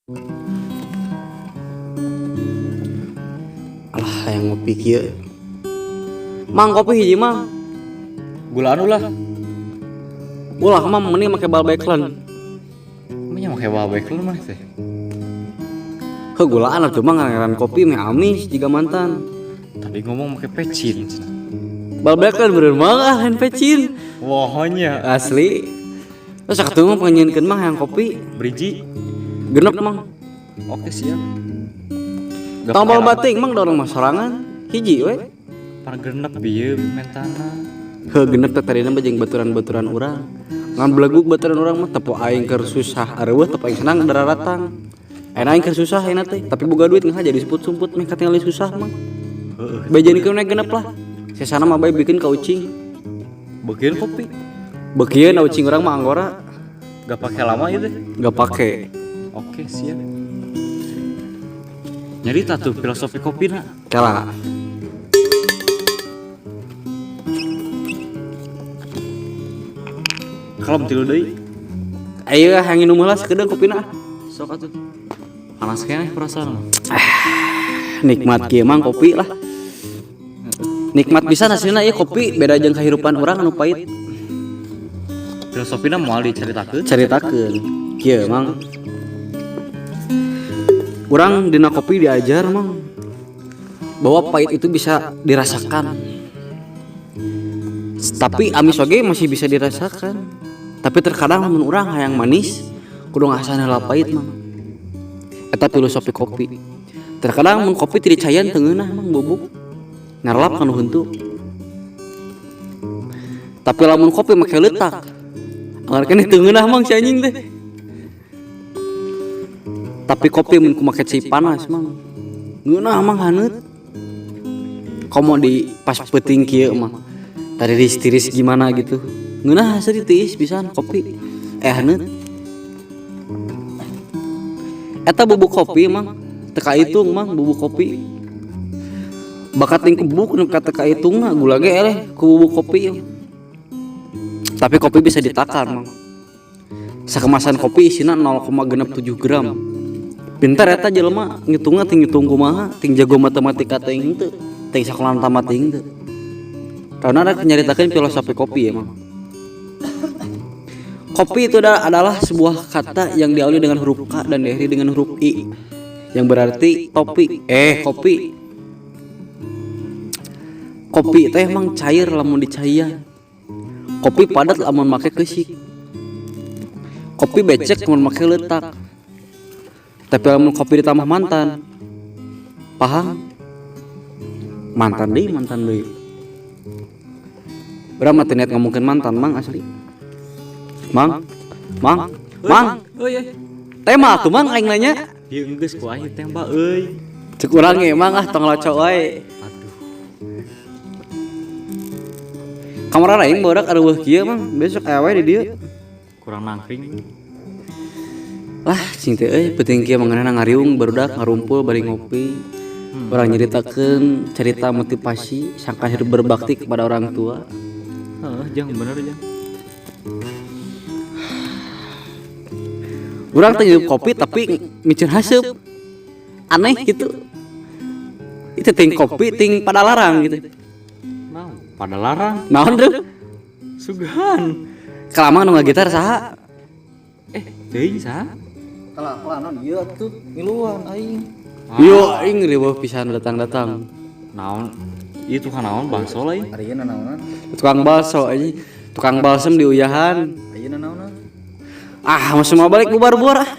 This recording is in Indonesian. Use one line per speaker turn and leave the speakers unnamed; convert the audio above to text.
Alah yang ngopi kieu. Mang kopi hiji mang.
Gula anu lah.
Ulah mah mending make bal backland.
Emangnya make bal backland mah teh.
Heuh gulaan atuh mah ngaran kopi meh amis jiga mantan.
Tadi ngomong make pecin.
Bal backland bener mah lain pecin.
Wohonya
Asli. Terus sakatu mah panyeunkeun mah yang kopi
beriji.
genep mang.
Oke siap.
Tambal bating mang dorong mah sorangan. Hiji we.
Para genep ieu mentana.
Heuh genep teh tadina mah jeung baturan-baturan urang. Ngan beleguk baturan urang mah tepo aing keur susah areueuh tepo aing senang dararatang. Aing keur susah ayeuna teh, tapi boga duit ngah jadi sumput-sumput meh katingali susah mah. Bejanikeun naik genep lah. Sesana mah bae bikin ka ucing.
Bikin kopi.
Beukeun ucing urang mah anggora
Gak pakai lama ieu teh.
enggak pake.
Oke siap. Nyarita tuh filosofi kopi na.
Kala.
Kalem tilu deui.
Ayo hangin umeulah sakedeung kopina.
Sok atuh. Panas keneh perasaan.
Nikmat kieu mang kopi lah. Nikmat bisa hasilna ieu kopi beda jeung kahirupan urang anu pait.
Filosofina moal dicaritakeun.
Caritakeun kieu mang. Urang dina kopi diajar mang bahwa pahit itu bisa dirasakan. Tapi amis oge masih bisa dirasakan. Tapi terkadang lamun urang hayang manis kudu ngasahan heula pahit mang. Eta filosofi kopi. Terkadang mun kopi teu dicayan teu ngeunah mang bubuk. Ngarelap kana heuntu. Tapi lamun kopi make leutak. Anggar keneh teu ngeunah mang si anjing teh. Tapi kopi mun ku make cai panas mang. Ngeunah mang haneut. Komo di pas peuting kieu mah. Tiris gimana gitu. Ngeunah asli tiis pisan kopi. Haneut. Eta bubuk kopi mang teu kahitung mang bubuk kopi. Bakat ting bubuk nu kata kahitungna gula ge eleh ku bubuk kopi. Tapi kopi bisa ditakar mang. Sakemasan kopi isina 0,67 gram. Pintar eta jelema ngitungna ting ngitung kumaha, ting jago matematika teuing teu, ting sakola tamat teuing teu. Karena ada nyaritakeun filosofi kopi emang. Kopi itu adalah sebuah kata yang diawali dengan huruf K dan diakhiri dengan huruf I, yang berarti topi. Kopi. Kopi itu emang cair lamun dicaian. Kopi padat lamun make keusik. Kopi becek lamun make leutak. Tapi lamun kopi ditambah mantan, paham? Mantan deui. Urang mah teu niat ngomongkeun mantan mang asli. Mang.
Oh iya.
Tema tuh mang aing nanya.
Ieu geus ku aing tembak euy.
Cek urang ge mang tong loco wae.
Aduh.
Kamar aing barudak areueuh kieu mang, besok aya wae di dieu.
Kurang nangkring.
Lah cing teh euy penting kieu manganana ngariung barudak ngarumpul bari ngopi. Urang nyaritakeun cerita motivasi sangka hidup berbakti kepada orang tua.
Heeh, jang bener jang.
Urang teh ngirup kopi tapi micin haseup. Aneh gitu. Itu ting kopi ting pada larang gitu.
Naon? Pada larang.
Naon tuh?
Sugan.
Kelamaan nu ngagitar saha?
Teuing saha?
Kelamaan ieu tuh ngiluan aing.
Ah.
Yo aing riweuh pisan datang-datang.
Naon? Ieu tukang naon bakso lain?
Ayeuna naonan?
Tukang bakso anjing. Tukang balsem di uyahan.
Ayeuna naonan?
Ah, mau semua balik bubar-bubar ah.